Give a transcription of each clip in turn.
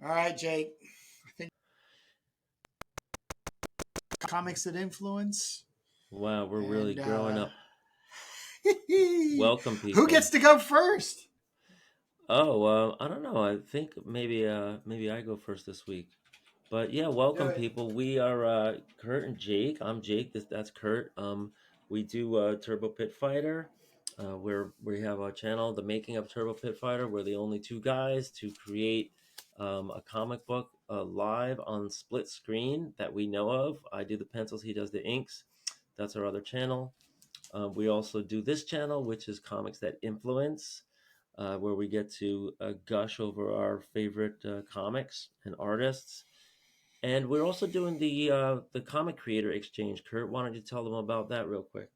All right, Jake. I think comics that influence. Wow, we're really And growing up. Welcome, who people. gets to go first? Oh, I don't know. I think maybe I go first this week. But yeah, Do welcome, it. people. We are Kurt and Jake. I'm Jake. That's Kurt. We do Turbo Pit Fighter. Where we have a channel, The Making of Turbo Pit Fighter. We're the only two guys to create a comic book live on split screen that we know of. I do the pencils. He does the inks. That's our other channel. We also do this channel, which is Comics That Influence, where we get to gush over our favorite comics and artists. And we're also doing the comic creator exchange. Kurt, why don't you tell them about that real quick?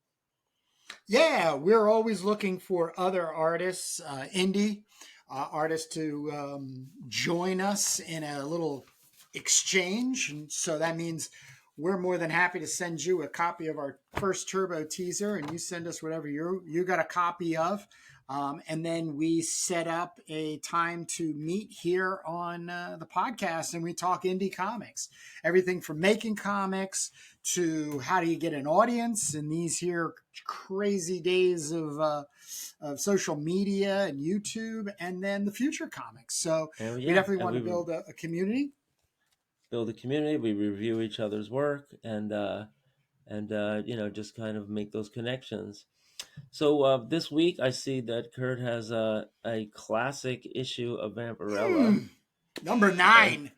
Yeah, we're always looking for other artists, indie artists, to join us in a little exchange. And so that means we're more than happy to send you a copy of our first Turbo teaser, and you send us whatever you got a copy of. And then we set up a time to meet here on the podcast, and we talk indie comics, everything from making comics to how do you get an audience in these here crazy days of social media and YouTube, and then the future comics. So And we yeah, definitely and want we to build a community. build a community. We review each other's work, and just kind of make those connections. So this week, I see that Kurt has a classic issue of Vampirella, Number and 9.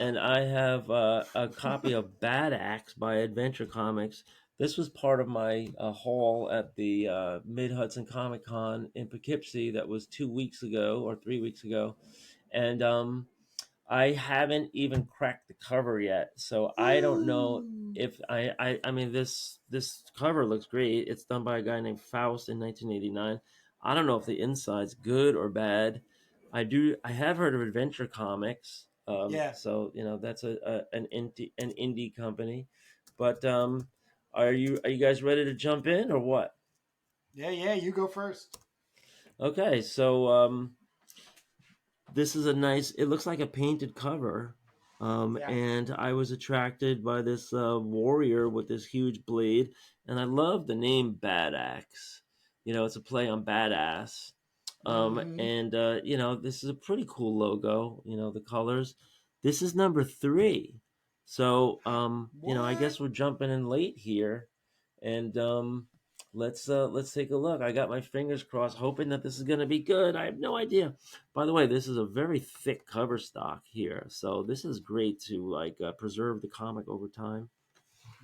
and I have a copy of BADAXE by Adventure Comics. This was part of my haul at the Mid Hudson Comic Con in Poughkeepsie. That was 2 weeks ago or 3 weeks ago, and I haven't even cracked the cover yet, so I don't know if I mean this cover looks great. It's done by a guy named Faust in 1989. I don't know if the inside's good or bad. I have heard of Adventure Comics, Yeah, so that's an indie company. But are you guys ready to jump in or what? yeah. You go first. Okay, so this is a nice, it looks like a painted cover. Yeah. And I was attracted by this warrior with this huge blade, and I love the name BADAXE. It's a play on badass. Mm-hmm. And this is a pretty cool logo. The colors. This is number 3, so I What? guess we're jumping in late here, and let's take a look. I got my fingers crossed, hoping that this is gonna be good. I have no idea. By the way, this is a very thick cover stock here, so this is great to preserve the comic over time.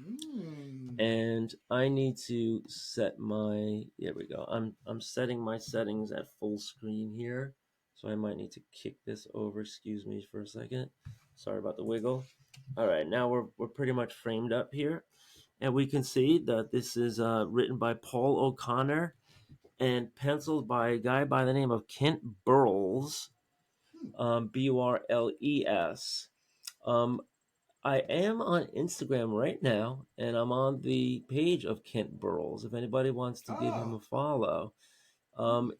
Mm. And I need to set my. There we go. I'm setting my settings at full screen here, so I might need to kick this over. Excuse me for a second. Sorry about the wiggle. All right, now we're pretty much framed up here, and we can see that this is written by Paul O'Connor and penciled by a guy by the name of Kent Burles, Burles. Um, I am on Instagram right now, and I'm on the page of Kent Burles. If anybody wants to give him Oh. a follow,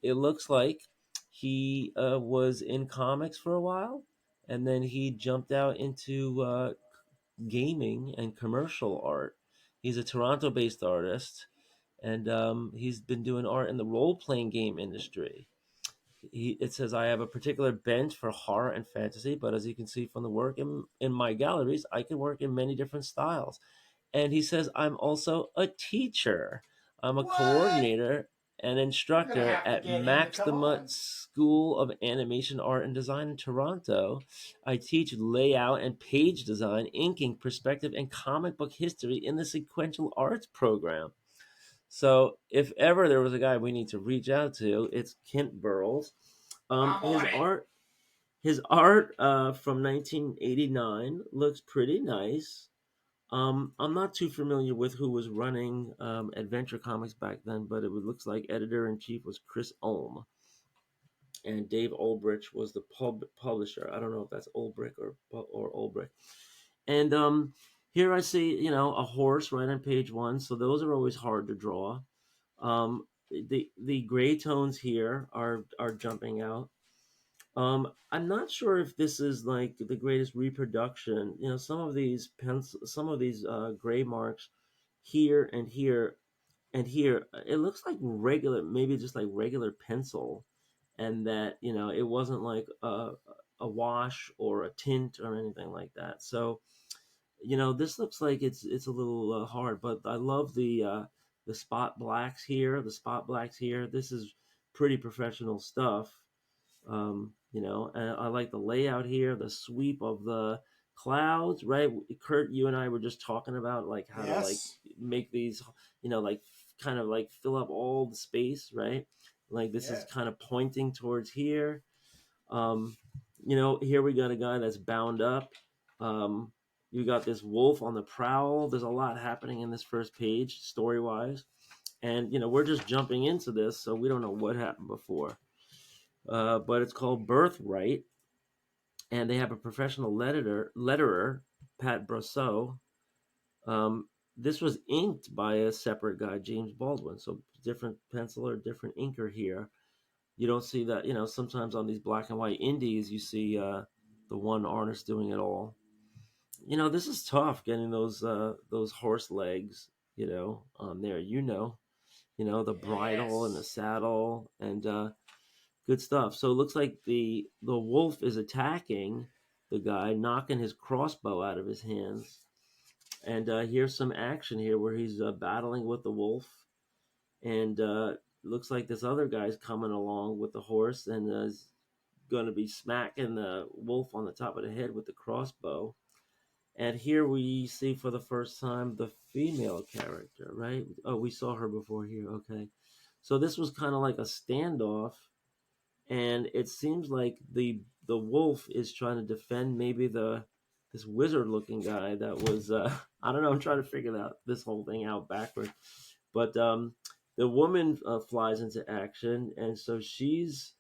it looks like he was in comics for a while, and then he jumped out into gaming and commercial art. He's a Toronto-based artist, and he's been doing art in the role-playing game industry. It says I have a particular bent for horror and fantasy, but as you can see from the work in my galleries, I can work in many different styles. And he says I'm also a teacher. I'm a What? coordinator and We're gonna instructor have to at get him to Max the come Mutt on. School of Animation Art and Design in Toronto. I teach layout and page design, inking, perspective, and comic book history in the sequential arts program. So if ever there was a guy we need to reach out to, it's Kent Burles. Um, I'm his on it. art, his art from 1989 looks pretty nice. I'm not too familiar with who was running Adventure Comics back then, but it looks like editor in chief was Chris Ulm, and Dave Ulbrich was the publisher. I don't know if that's Ulbrich or Ulbrich. And here I see, a horse right on page 1. So those are always hard to draw. The gray tones here are jumping out. I'm not sure if this is like the greatest reproduction. You know, some of these gray marks here and here and here, it looks like regular, maybe just like regular pencil, and that it wasn't like a wash or a tint or anything like that. So this looks like it's a little hard, but I love the spot blacks here. The spot blacks here. This is pretty professional stuff. And I like the layout here, the sweep of the clouds, right? Kurt, you and I were just talking about like how to like Yes. make these, like kind of like fill up all the space, right? Like this Yeah. is kind of pointing towards here. Um, here we got a guy that's bound up. Um, you got this wolf on the prowl. There's a lot happening in this first page, story wise. And, we're just jumping into this, so we don't know what happened before. But it's called Birthright, and they have a professional letterer, Pat Brosseau. This was inked by a separate guy, James Baldwin. So different penciler, different inker here. You don't see that, sometimes on these black and white indies, you see the one artist doing it all. This is tough getting those horse legs, on there. The bridle and the Yes. saddle and good stuff. So it looks like the wolf is attacking the guy, knocking his crossbow out of his hands. And here's some action here where he's battling with the wolf, and looks like this other guy's coming along with the horse and is going to be smacking the wolf on the top of the head with the crossbow. And here we see for the first time the female character, right? Oh, we saw her before here. Okay. So this was kind of like a standoff, and it seems like the wolf is trying to defend maybe the this wizard looking guy that was I don't know, I'm trying to figure out this whole thing out backward. But the woman flies into action, and so she's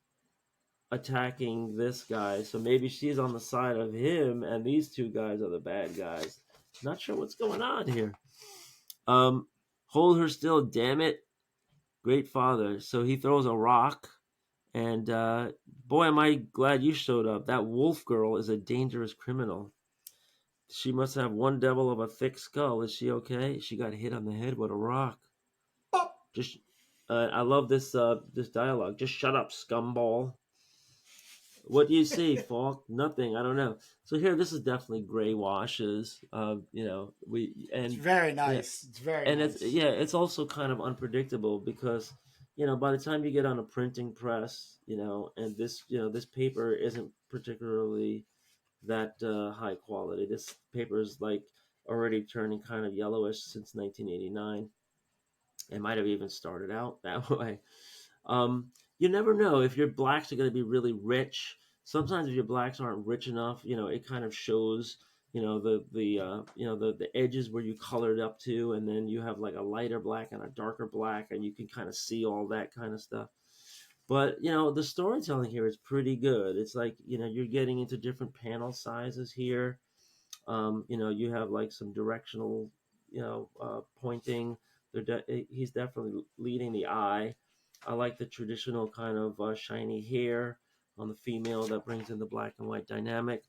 attacking this guy. So maybe she's on the side of him, and these two guys are the bad guys. Not sure what's going on here. Um, Hold her still, damn it, great father. So he throws a rock, and boy, am I glad you showed up. That wolf girl is a dangerous criminal. She must have one devil of a thick skull. Is she okay? She got hit on the head with a rock. Pop. Just, I love this dialogue. Just shut up, scumball. What do you see, Falk? Nothing. I don't know. So here, this is definitely gray washes. We It's and very yeah, nice. It's very and it's nice. yeah, it's also kind of unpredictable because by the time you get on a printing press, and this paper isn't particularly that high quality. This paper is like already turning kind of yellowish since 1989. It might have even started out that way. You never know if your blacks are going to be really rich. Sometimes if your blacks aren't rich enough, it kind of shows. The edges where you colored up to, and then you have like a lighter black and a darker black, and you can kind of see all that kind of stuff. But the storytelling here is pretty good. It's like you're getting into different panel sizes here. You have like some directional, pointing. He's definitely leading the eye. I like the traditional kind of shiny hair on the female that brings in the black and white dynamic.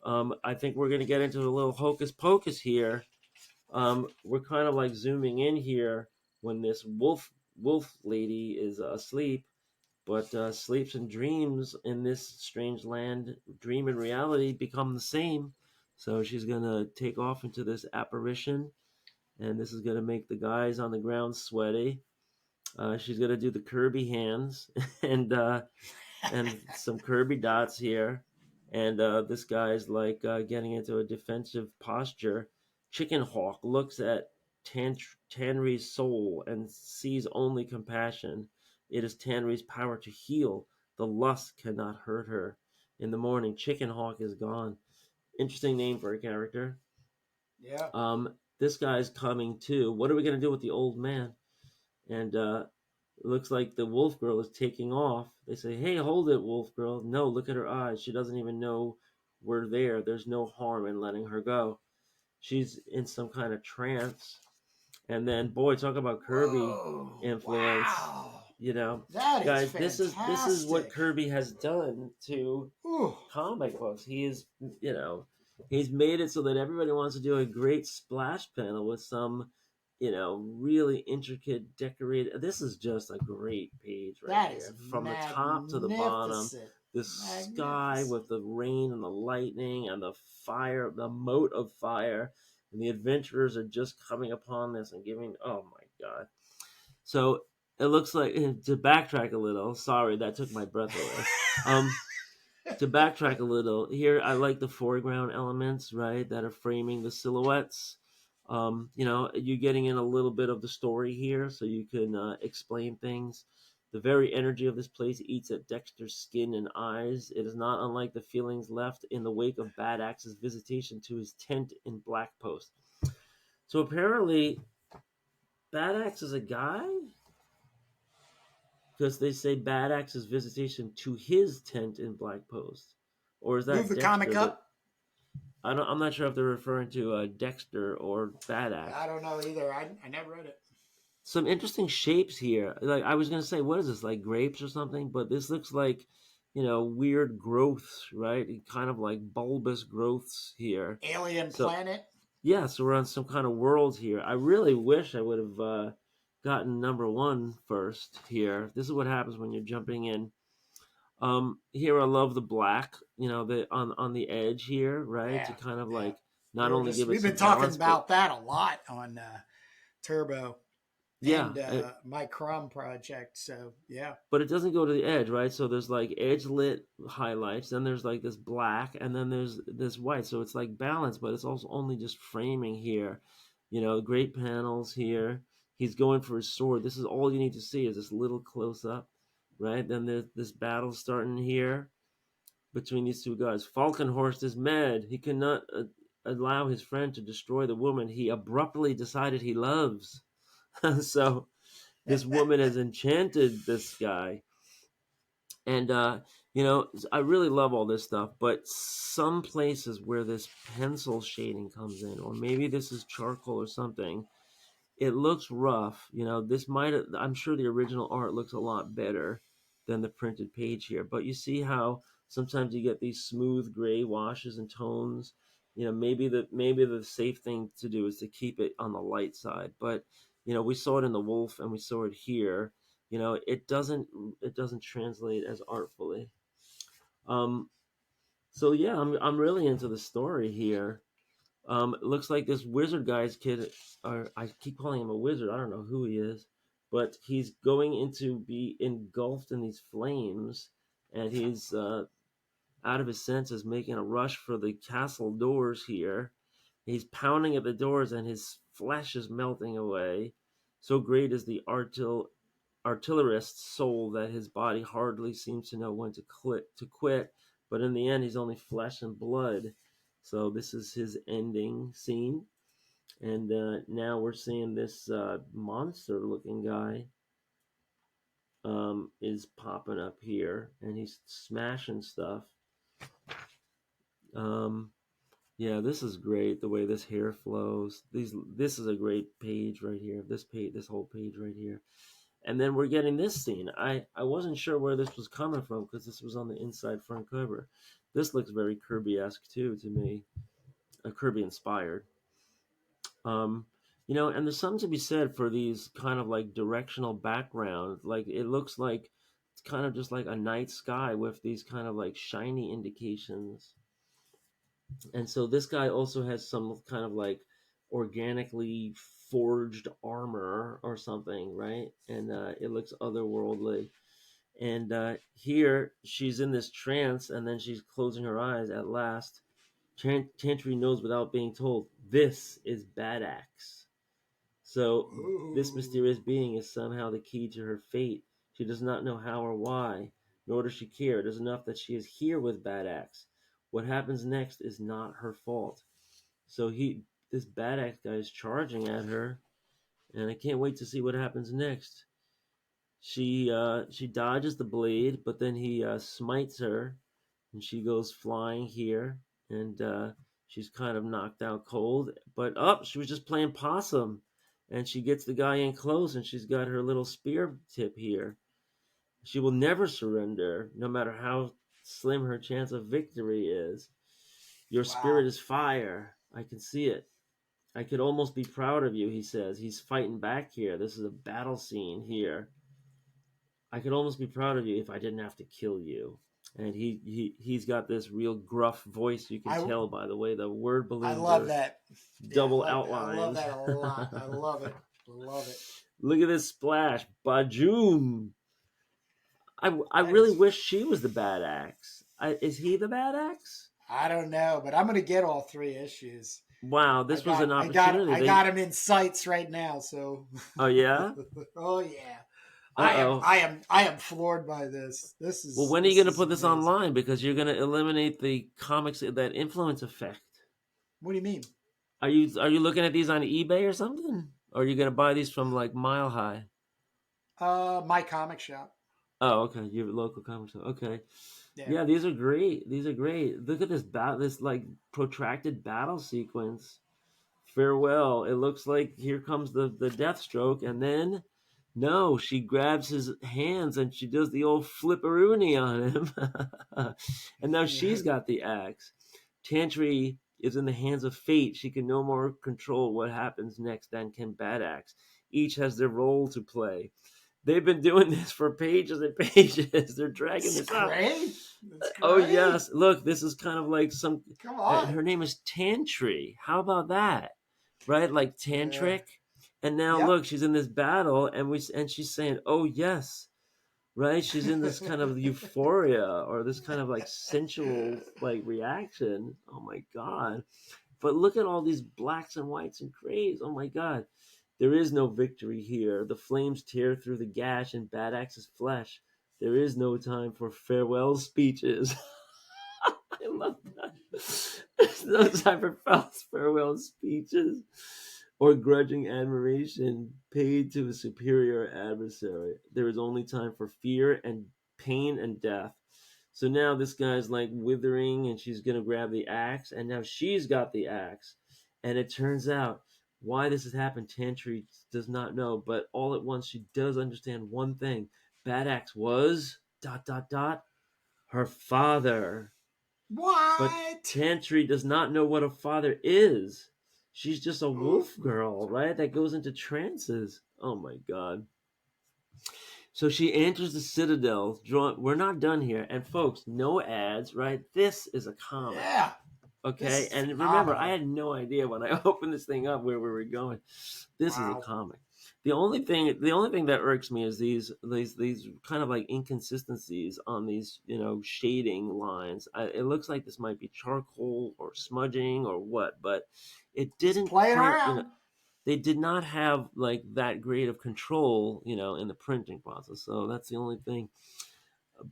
I think we're going to get into a little hocus pocus here. We're kind of like zooming in here when this wolf lady is asleep, but sleeps and dreams in this strange land. Dream and reality become the same. So she's gonna take off into this apparition, and this is gonna make the guys on the ground sweaty. She's gonna do the Kirby hands, and some Kirby dots here. And this guy's like getting into a defensive posture. Chicken Hawk looks at Tanri's soul and sees only compassion. It is Tanri's power to heal. The lust cannot hurt her. In the morning, Chicken Hawk is gone. Interesting name for a character. Yeah. This guy's coming too. What are we gonna do with the old man? And it looks like the wolf girl is taking off. They say, "Hey, hold it, wolf girl." No, look at her eyes. She doesn't even know we're there. There's no harm in letting her go. She's in some kind of trance. And then, boy, talk about Kirby Whoa. influence. Wow. You know, That is guys, this is what fantastic. Kirby has done to Ooh, comic books. He is, you know, he's made it so that everybody wants to do a great splash panel with some, really intricate decorated. This is just a great page right that is here, from the top to the bottom. magnificent. The sky Magnificent. with the rain and the lightning and the fire, the moat of fire, and the adventurers are just coming upon this and giving. Oh my god! So it looks like to backtrack a little. Sorry, that took my breath away. Um, to backtrack a little here, I like the foreground elements, right, that are framing the silhouettes. You're getting in a little bit of the story here, so you can explain things. The very energy of this place eats at Dexter's skin and eyes. It is not unlike the feelings left in the wake of BADAXE's visitation to his tent in Black Post. So apparently, BADAXE is a guy, because they say BADAXE's visitation to his tent in Black Post, or is Move that the comic Dexter? That up. I'm not sure if they're referring to Dexter or I BADAXE. don't know either. I never read it. Some interesting shapes here. Like I was gonna say, what is this, like grapes or something? But this looks like, weird growths, right? Kind of like bulbous growths here. Alien So Planet. yeah, so we're on some kind of world here. I really wish I would have gotten number one first here. This is what happens when you're jumping in. Here I love the black, the on the edge here, right? To Yeah, kind of yeah. like not only give it We've been some talking balance, but about that a lot on Turbo yeah, and my Crom project. So yeah, but it doesn't go to the edge, right? So there's like edge lit highlights, then there's like this black, and then there's this white. So it's like balance, but it's also only just framing here. Great panels here. He's going for his sword. This is all you need to see is this little close up, right? Then there's this battle starting here between these two guys. Falconhorst is mad. He cannot allow his friend to destroy the woman he abruptly decided he loves. So this woman has enchanted this guy. And, I really love all this stuff, but some places where this pencil shading comes in, or maybe this is charcoal or something, it looks rough. This might, I'm sure the original art looks a lot better than the printed page here, but you see how sometimes you get these smooth gray washes and tones. Maybe the safe thing to do is to keep it on the light side, but we saw it in the wolf and we saw it here. It doesn't translate as artfully. um so yeah, I'm really into the story here. It looks like this wizard guy's kid, or I keep calling him a wizard. I don't know who he is, but he's going into be engulfed in these flames, and he's out of his senses, making a rush for the castle doors here. He's pounding at the doors, and his flesh is melting away. So great is the artillerist's soul that his body hardly seems to know when to quit. But in the end, he's only flesh and blood. So this is his ending scene, and now we're seeing this monster-looking guy is popping up here, and he's smashing stuff. Um, yeah, this is great. The way this hair flows. This is a great page right here. This whole page right here. And then we're getting this scene. I wasn't sure where this was coming from because this was on the inside front cover. This looks very Kirby-esque too to me, Kirby inspired. Um, and there's something to be said for these kind of like directional backgrounds. Like it looks like it's kind of just like a night sky with these kind of like shiny indications. And so this guy also has some kind of like organically forged armor or something, right? And it looks otherworldly. And here she's in this trance, and then she's closing her eyes at last. Chantry knows without being told, this is BADAXE. So this mysterious ooh, being is somehow the key to her fate. She does not know how or why, nor does she care. It is enough that she is here with BADAXE. What happens next is not her fault. So this BADAXE guy is charging at her, and I can't wait to see what happens next. She dodges the blade, but then he smites her, and she goes flying here, and she's kind of knocked out cold. But she was just playing possum, and she gets the guy in close, and she's got her little spear tip here. She will never surrender, no matter how slim her chance of victory is. Your spirit Wow. is fire. I can see it. I could almost be proud of you, he says. He's fighting back here. This is a battle scene here. I could almost be proud of you if I didn't have to kill you. And he's got this real gruff voice. You can I tell by the way the word I balloons love are that. Yeah, double I love outlined. that a lot. I love it. Love it. Look at this splash. Bajoom. I That really is. wish she was the BADAXE. Is he the BADAXE? I don't know, but I'm gonna get all 3 issues. Wow, this was an opportunity. I got him in sights right now. So, Oh yeah. oh yeah, Uh-oh. I am floored by this. Well, when are you This going to is put this amazing. online? Because you're going to eliminate the comics that influence effect. What do you mean? Are you looking at these on eBay or something? Or are you going to buy these from like Mile High? My comic shop. Oh, okay. Your local comic shop. Okay. Yeah. Yeah, these are great. These are great. Look at this like protracted battle sequence. Farewell. It looks like here comes the death stroke, and then no, she grabs his hands and she does the old flipperoonie on him. And now she's got the axe. Tantry is in the hands of fate. She can no more control what happens next than can BADAXE. Each has their role to play. They've been doing this for pages and pages. They're dragging It's this out. great. It's Oh great. yes, look, this is kind of like some. Come on. Her name is Tantry. How about that? Right, like Yeah. tantric. And now Yep. look, she's in this battle, and she's saying, "Oh yes." Right, she's in this kind of euphoria or this kind of like sensual like reaction. Oh my god! But look at all these blacks and whites and grays. Oh my god! There is no victory here. The flames tear through the gash in BADAXE's flesh. There is no time for farewell speeches. I love that. There's no time for false farewell speeches or grudging admiration paid to a superior adversary. There is only time for fear and pain and death. So now this guy's like withering and she's going to grab the axe, and now she's got the axe. And it turns out why this has happened, Tantry does not know, but all at once she does understand one thing. BADAXE was dot dot dot her father. But What? Tantry does not know what a father is. She's just a Ooh. wolf girl, right? That goes into trances. Oh my god. So she enters the Citadel. We're not done here. And folks, no ads, right? This is a comic. Yeah. This Okay? is And remember, I phenomenal. had no idea when I opened this thing up where we were going. This is a Wow. comic. The only thing that irks me is these kind of like inconsistencies on these shading lines. It looks like this might be charcoal or smudging or what, but it Just didn't playing print. around. They did not have like that great of control, in the printing process. So that's the only thing.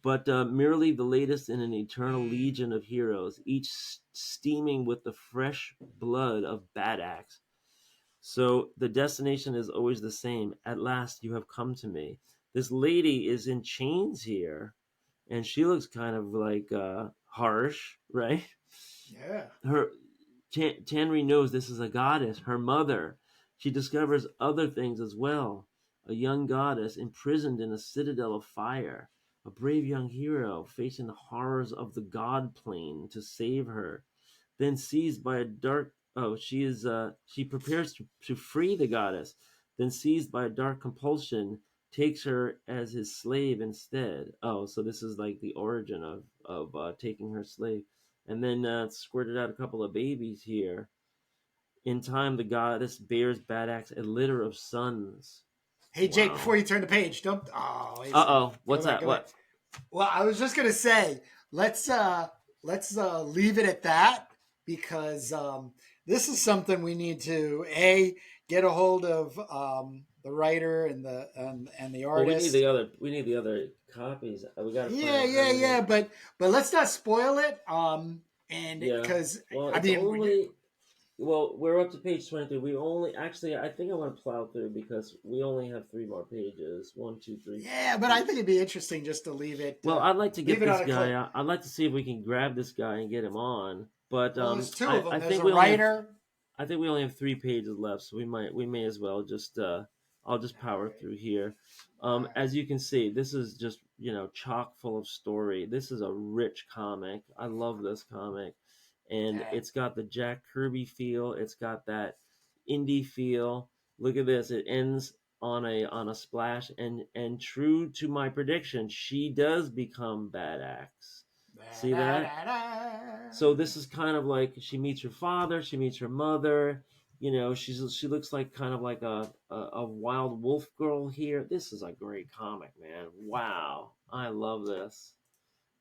But merely the latest in an eternal legion of heroes, each steaming with the fresh blood of BADAXE. So the destination is always the same. At last you have come to me. This lady is in chains here, and she looks kind of like harsh, right? Yeah. Her Tanry knows this is a goddess, her mother. She discovers other things as well. A young goddess imprisoned in a citadel of fire. A brave young hero facing the horrors of the god plane to save her. Then seized by a dark she prepares to free the goddess, then seized by a dark compulsion, takes her as his slave instead. Oh, so this is like the origin of taking her slave. And then squirted out a couple of babies here. In time, the goddess bears BADAXE a litter of sons. Hey Jake, before Wow. you turn the page, don't. Oh, wait a Uh second. oh. Go What's back. that? Go back. What? Well, I was just gonna say, let's uh let's leave it at that because this is something we need to get a hold of the writer and the Well, we need artist. the other. We need the other copies. We got to find Yeah, out how yeah, many. yeah. But let's not spoil it. And Yeah. because Well, I it's mean, only. Well, we're up to page 23. We only actually. I think I want to plow through because we only have three more pages. One, two, three. yeah, but I think it'd be interesting just to Well, I'd like to get leave it this on a guy clip. out. I'd like to see if we can grab this guy and get him on. But Well, there's two of I them. There's think a we only have. writer. I think we only have 3 pages left, so we may as well just I'll just power through here. All right. As you can see, this is just, chock full of story. This is a rich comic. I love this comic, and Yeah. it's got the Jack Kirby feel. It's got that indie feel. Look at this. It ends on a splash, and true to my prediction, she does become BADAXE. Da, See da, that? da, da. So this is kind of like she meets her father, she meets her mother. She looks like kind of like a wild wolf girl here. This is a great comic, man. Wow, I love this.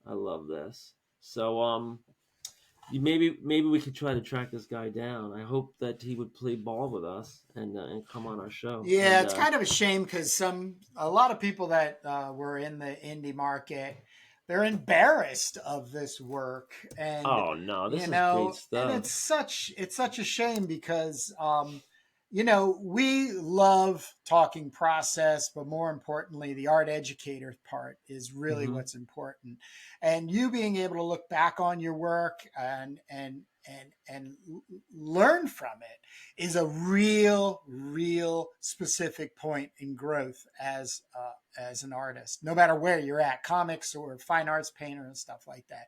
I love this. So maybe we could try to track this guy down. I hope that he would play ball with us and come on our show. Yeah, And it's kind of a shame because a lot of people that were in the indie market, they're embarrassed of this work, and oh no, this is great and stuff. it's such a shame because we love talking process, but more importantly, the art educator part is really Hmm. what's important, and you being able to look back on your work and learn from it is a real specific point in growth as an artist, no matter where you're at, comics or fine arts painter and stuff like that.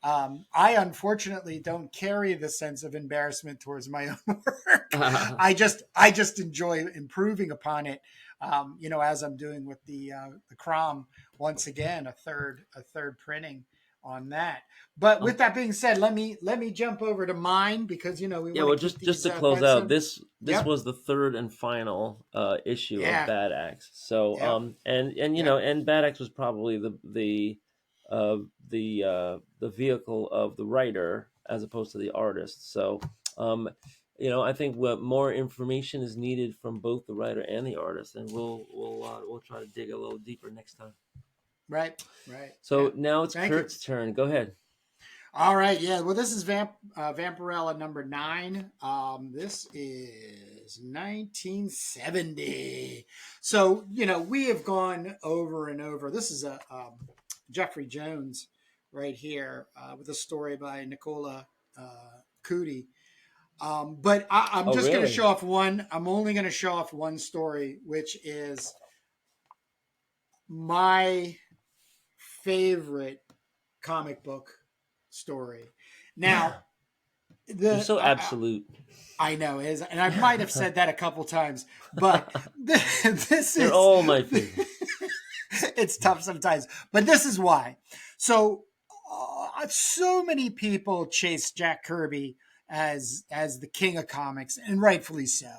I unfortunately don't carry the sense of embarrassment towards my own work. I just enjoy improving upon it. As I'm doing with the Crom once again, a third printing on that. But with um, that being said, let me jump over to mine because we Yeah, want to well, keep just these to close quite out, simple. this Yep, was the third and final issue of yeah, Bad Axe. So, yep, yep. and Bad Axe was probably uh, the vehicle of the writer as opposed to the artist. So, um, I think what more information is needed from both the writer and the artist, and we'll try to dig a little deeper next time. Right, right. So Yeah. now it's Thank you. Kurt's turn. Go ahead. All right, yeah. Well, this is Vampirella number 9. This is 1970. So we have gone over and over. This is a Jeffrey Jones right here with a story by Nicola Cudi. But I'm Oh, just going to really? show off one. I'm only going to show off one story, which is my favorite comic book story. Now, You're the so absolute. I know is, and I might have said that a couple times, but this They're is all my favorite. it's tough sometimes, but this is why. So, so many people chase Jack Kirby as the king of comics, and rightfully so.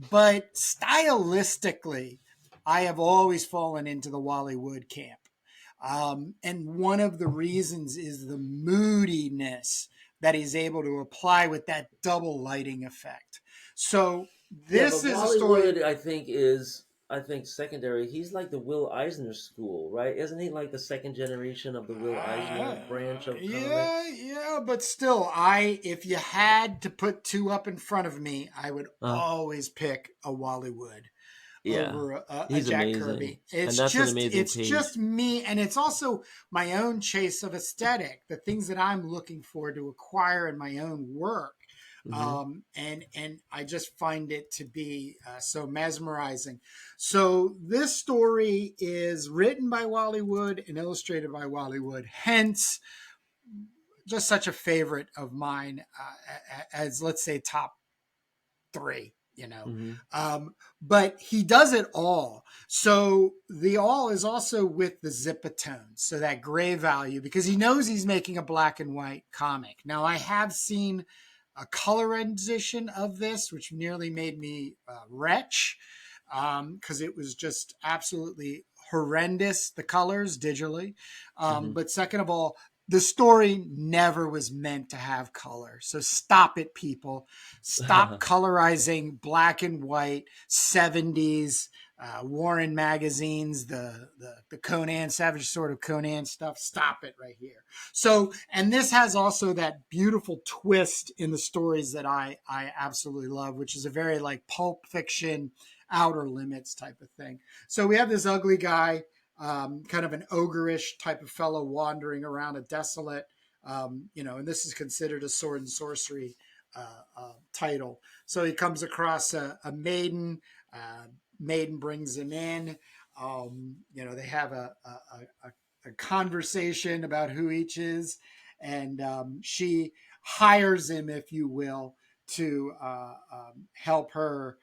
But stylistically, I have always fallen into the Wally Wood camp. And one of the reasons is the moodiness that he's able to apply with that double lighting effect. So Yeah, this but is a story. Bollywood, I think secondary. He's like the Will Eisner school, right? Isn't he like the second generation of the Will Eisner branch of Yeah, comics? yeah, but still, if you had to put two up in front of me, I would Uh, always pick a Wally Wood yeah, over a he's Jack amazing, Kirby. and It's that's an just amazing it's page. just me, and it's also my own chase of aesthetic, the things that I'm looking for to acquire in my own work. Hmm. And I just find it to be so mesmerizing. So this story is written by Wally Wood and illustrated by Wally Wood. Hence, just such a favorite of mine as let's say top three. Hmm. But he does it all. So the all is also with the zipatone, so that gray value, because he knows he's making a black and white comic. Now I have seen a color rendition of this, which nearly made me retch because it was just absolutely horrendous, the colors digitally. Hmm. But second of all, the story never was meant to have color. So stop it, people. Stop colorizing black and white 70s Warren magazines, the Conan Savage sort of Conan stuff. Stop it right here. So, and this has also that beautiful twist in the stories that I absolutely love, which is a very like pulp fiction, outer limits type of thing. So we have this ugly guy, kind of an ogreish type of fellow wandering around a desolate, and this is considered a sword and sorcery title. So he comes across a maiden. Maiden brings him in. They have a conversation about who each is, and she hires him, if you will, to help her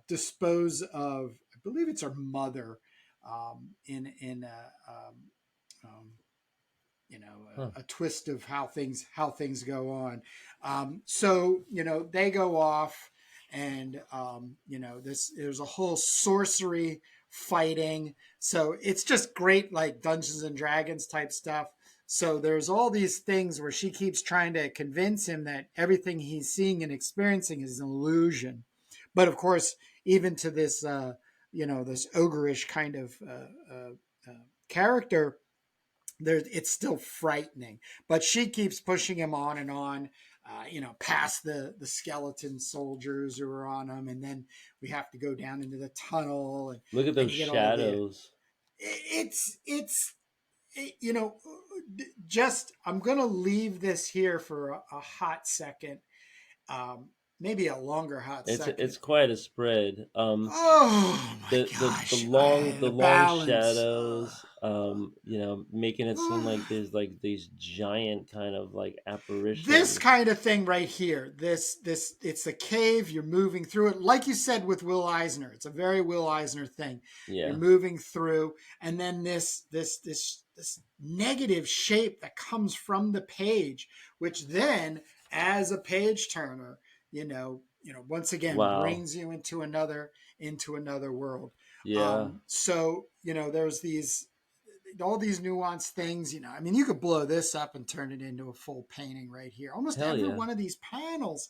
dispose of, I believe it's her mother, in um, Huh. a twist of how things go on. So they go off, and this there's a whole sorcery fighting. So it's just great, like Dungeons and Dragons type stuff. So there's all these things where she keeps trying to convince him that everything he's seeing and experiencing is an illusion. But of course, even to this this ogreish kind of character, there it's still frightening, but she keeps pushing him on and on, past the skeleton soldiers who are on him, and then we have to go down into the tunnel, and Look at then those you get all the shadows. it's you know just I'm gonna leave this here for a hot second, um maybe a longer hot second. It's quite a spread. Oh my The gosh, the the long balance. shadows, making it seem like there's like these giant kind of like This apparitions. kind of thing right here, this it's a cave, you're moving through it, like you said with Will Eisner. It's a very Will Eisner thing. You're Yeah. moving through, and then this negative shape that comes from the page, which then, as a page turner, once again Wow. brings you into another world. Yeah. So there's these all these nuanced things. I mean, you could blow this up and turn it into a full painting right here. Almost Hell every yeah. one of these panels.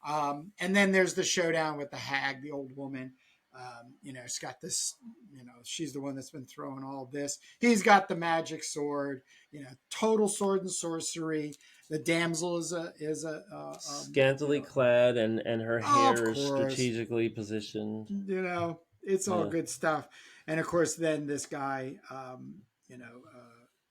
And then there's the showdown with the hag, the old woman. She's got this. She's the one that's been throwing all this. He's got the magic sword. Total sword and sorcery. The damsel Scantily clad, and her of hair is course, strategically positioned. it's all Yeah. good stuff. And of course, then this guy,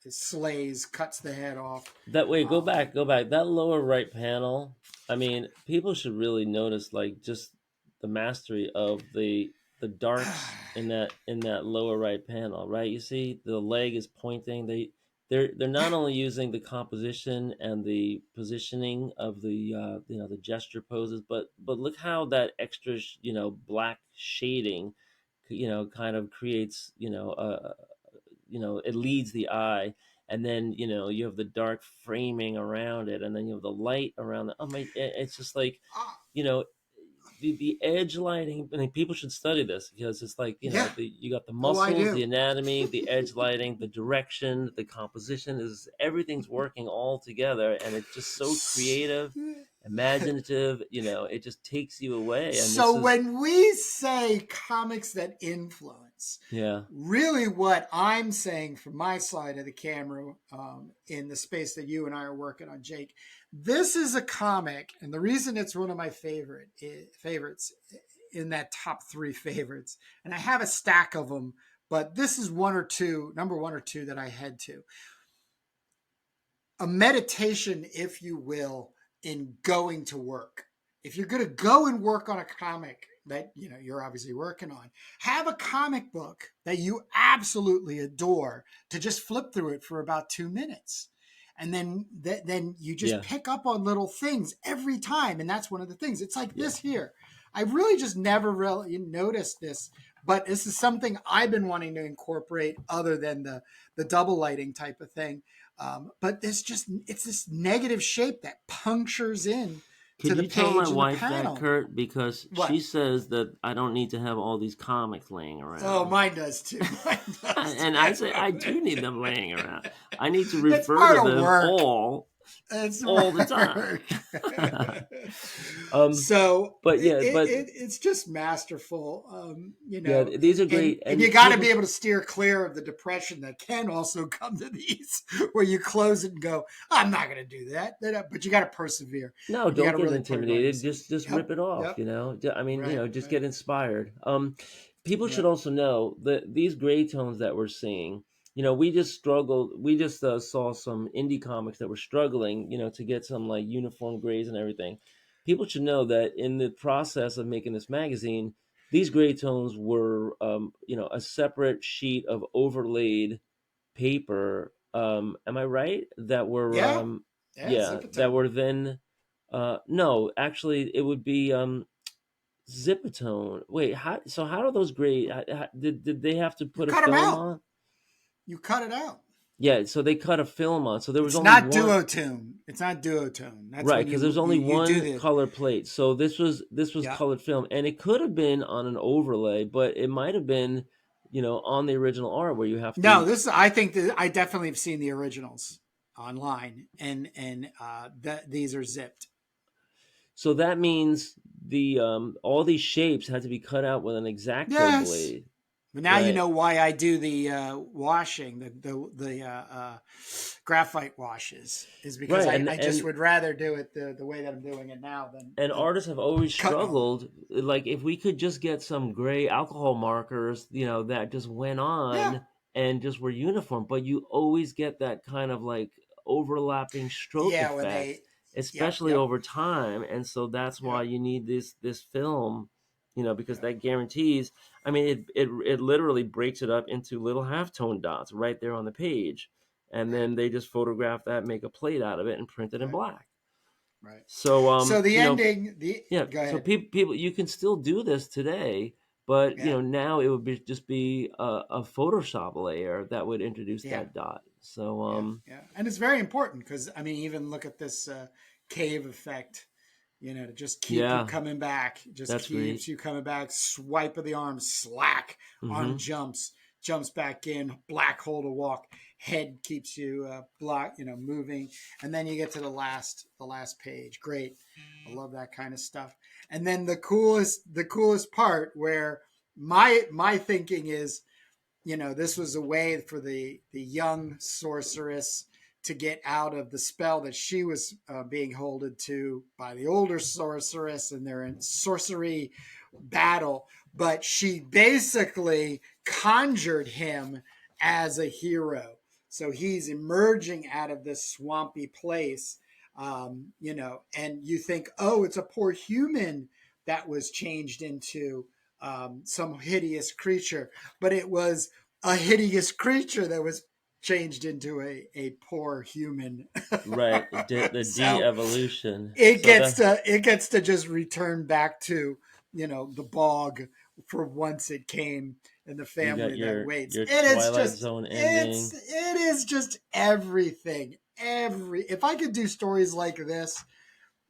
slays, cuts the head off. That way, Um, go back. That lower right panel. I mean, people should really notice like just the mastery of the darks in that lower right panel, right? You see the leg is pointing. They're not only using the composition and the positioning of the the gesture poses, but look how that extra black shading kind of creates it leads the eye, and then you have the dark framing around it, and then you have the light around it. Oh my, it's just like uh, you know the edge lighting. I mean, people should study this because it's like yeah. you got the Oh, I muscles, the do. anatomy, the edge lighting, the direction, the composition, is everything's working all together, and it's just so creative, imaginative. It just takes you away, and this So is when we say comics that influence, yeah. really what I'm saying from my side of the camera, in the space that you and I are working on, Jake, this is a comic, and the reason it's one of my favorites in that top three favorites, and I have a stack of them, but this is number one or two that I head to. A meditation, if you will, in going to work. If you're going to go and work on a comic that you're obviously working on, have a comic book that you absolutely adore to just flip through it for about 2 minutes, and then you just Yeah. pick up on little things every time. And that's one of the things. It's like Yeah. this here. I really just never really noticed this, but this is something I've been wanting to incorporate, other than the double lighting type of thing. But it's this negative shape that punctures in to Could the you tell my page and the wife that, panel. Kurt? Because she What? says that I don't need to have all these comics laying Oh, around. mine does too. Mine does And I say I do need too. them laying around. I need to It's refer part to of them work. It's all the time. work. um, So but yeah, but it's just masterful, yeah, these are and great, you and got to people. be able to steer clear of the depression that can also come to these, where you close it and go, I'm not going to do that. But you got to persevere, No, and you got don't to get really put it on intimidated. yourself. Just rip Yep. it off, Yep. I mean, Right. just Right. get inspired. People should Yep. also know that these gray tones that we're seeing, we just struggled. We just saw some indie comics that were struggling, to get some like uniform grays and everything. People should know that in the process of making this magazine, these gray tones were, a separate sheet of overlaid paper. Am I right? That were, Yeah, yeah, yeah, that Zipatone. were then. No, actually, it would be Zipatone. Wait, how do those gray? Did they have to You put a cut them film out. on? You cut it out. Yeah, so they cut a film on. So there was It's only not one. duotone. It's not duotone. That's Right, when because there's only you do one the color plate. So this was yeah. colored film, and it could have been on an overlay, but it might have been, on the original art where you have No, to. this I think that I definitely have seen the originals online, and these are zipped. So that means all these shapes had to be cut out with an X-Acto Yes, blade, but now you right? know why I do the washing, the graphite washes, is because Right, I, and I just and would rather do it the way that I'm doing it now and than artists have always cutting all that. struggled. Like if we could just get some gray alcohol markers, that just went Yeah, on and just were uniform, but you always get that kind of like overlapping stroke yeah, when effect, they, yep, especially yep, over time. And so that's why yep, you need this film, because yep, that guarantees. I mean, it literally breaks it up into little halftone dots right there on the page, and right, then they just photograph that, make a plate out of it, and print it in right, black. right. So, So the ending, the yeah, go so ahead. people, you can still do this today, but Yeah, now it would just be a Photoshop layer that would introduce yeah. that dot. So, Yeah, yeah, and it's very important because I mean, even look at this cave effect. To just keep you yeah, coming back, just that's great. keeps you coming back. Swipe of the arm, slack, arm Hmm. jumps back in, black hole to walk. Head keeps you block, moving, and then you get to the last page. Great, I love that kind of stuff. And then the coolest part where my thinking is, this was a way for the young sorceress to get out of the spell that she was being holded to by the older sorceress, and they're in sorcery battle. But she basically conjured him as a hero. So he's emerging out of this swampy place, and you think, oh, it's a poor human that was changed into some hideous creature, but it was a hideous creature that was changed into a poor human. Right, the So de-evolution. it So gets that to it gets to just return back to the bog for once it came, and the you got family that waits. your It is Twilight just Zone ending. it is just everything. If I could do stories like this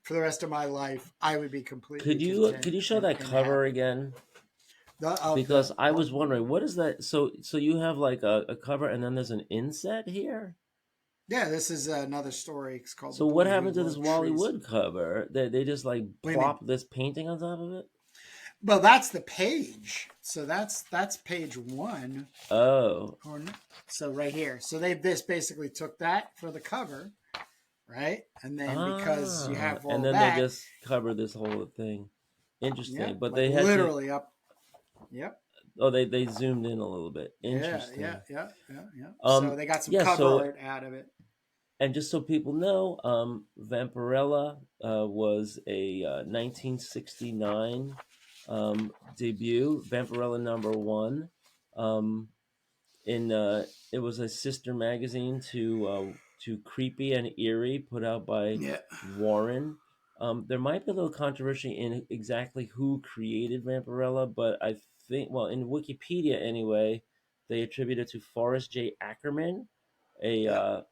for the rest of my life, I would be completely Could content you show and, that and cover happy. again? Of Because the I was wondering, what is that? So you have like a cover, and then there's an inset here. Yeah, this is another story. It's called The So what Boy Who happened to this Loved Wally Trees. Wood cover? They just like What do you mean? plop this painting on top of it? Well, that's the page. So that's page one. Oh. So right here. So they this basically took that for the cover, right? And then because you Ah. have And all then they that, just cover this whole thing. Interesting. yep, But like they had to. literally up. Yep. Oh, they zoomed in a little bit. Yeah, yeah, Interesting. yeah, yeah, yeah. So they got some Yeah, cover so, art out of it. and just so people know, Vampirella was a 1969 debut, Vampirella number one. Um, in It was a sister magazine to Creepy and Eerie, put out by Yeah. Warren. There might be a little controversy in exactly who created Vampirella, but I think, well, in Wikipedia anyway, they attribute it to Forrest J. Ackerman, a Yep.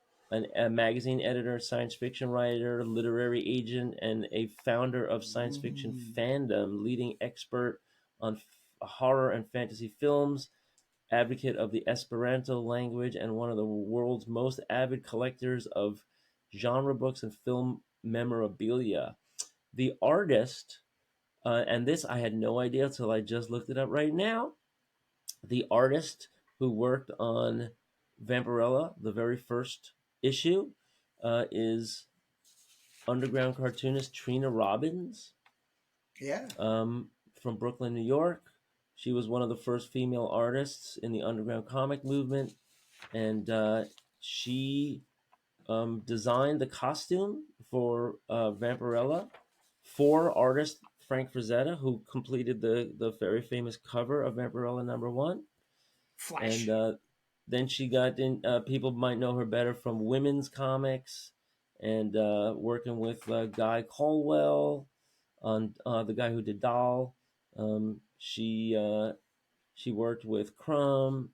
a magazine editor, science fiction writer, literary agent, and a founder of science fiction Mm. fandom, leading expert on horror and fantasy films, advocate of the Esperanto language, and one of the world's most avid collectors of genre books and film memorabilia. The artist, and this I had no idea until I just looked it up right now. The artist who worked on Vampirella, the very first issue, is underground cartoonist Trina Robbins, Yeah. um, from Brooklyn, New York. She was one of the first female artists in the underground comic movement, and she designed the costume for Vampirella. Four artists Frank Frazetta, who completed the very famous cover of Vampirella #1. And Flash. then she got in. People might know her better from women's comics and working with Guy Caldwell on the guy who did Doll. She worked with Crumb.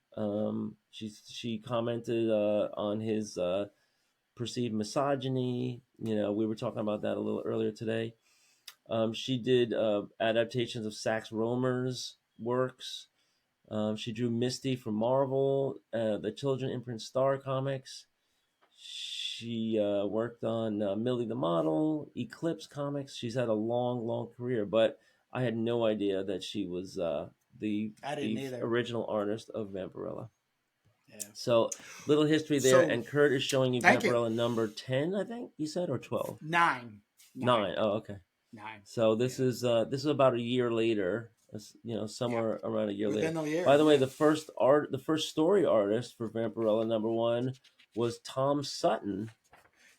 She commented on his perceived misogyny. We were talking about that a little earlier today. She did adaptations of Sax Rohmer's works. She drew Misty for Marvel, the Children Imprint Star Comics. She worked on Millie the Model, Eclipse Comics. She's had a long, long career, but I had no idea that she was the I didn't the either. original artist of Vampirella. Yeah. So little history there, So and Kurt is showing you thank you. Vampirella #10, I think you said, or 12. Nine. Nine. 9. Oh, okay. Nine. So Yeah. this is about a year later, Yeah. somewhere around a year later. Within the year. By the way, Yeah. the first story artist for Vampirella #1 was Tom Sutton,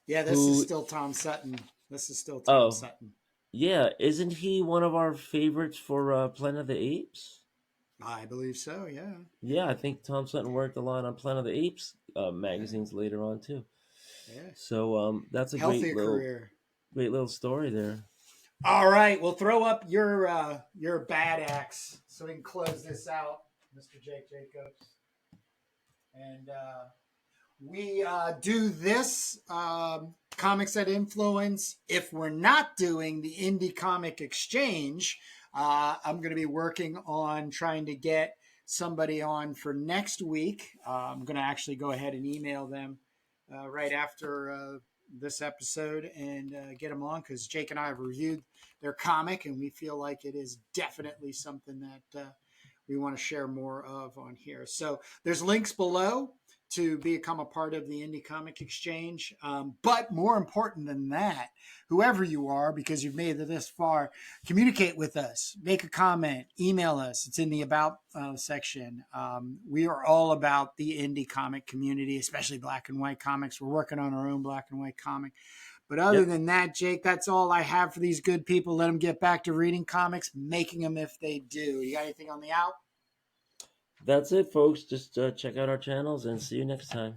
Yeah. This is who, still Tom Sutton. This is still Tom oh Sutton. yeah, isn't he one of our favorites for Planet of the Apes? I believe so. Yeah. Yeah, I think Tom Sutton worked a lot on Planet of the Apes Yeah. magazines later on too. Yeah. So that's a Healthy career. great little story there. All right. We'll throw up your BADAXE so we can close this out, Mr. Jake Jacobs. And we do this comics that influence. If we're not doing the indie comic exchange, I'm going to be working on trying to get somebody on for next week. I'm going to actually go ahead and email them right after this episode and get them on, because Jake and I have reviewed their comic and we feel like it is definitely something that we want to share more of on here. So there's links below to become a part of the Indie Comic Exchange. But more important than that, whoever you are, because you've made it this far, communicate with us, make a comment, email us. It's in the About section. We are all about the indie comic community, especially black and white comics. We're working on our own black and white comic. But other Yep, than that, Jake, that's all I have for these good people. Let them get back to reading comics, making them if they do. You got anything on the out? that's it, folks. Just check out our channels and see you next time.